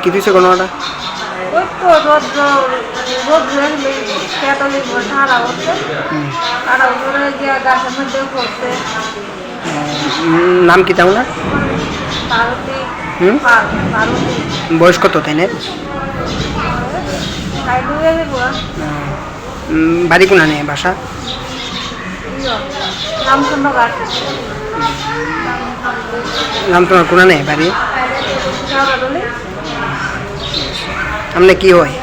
কি দিছে ঘটনাটা? ওই তো রোদ্র ক্যাথলিক ঠাড়া হচ্ছে, তারা উপরে গিয়ে গাছের মধ্যে পড়ছে। নাম কি তেমন? ভারতী। ভারতী। বয়স কত তাই না? বাড়ি কোনা নেই বাসা? রামচন্দ্র ঘাট। নাম তোমার কোনা নেই বাড়ি? আপনি কি হয়?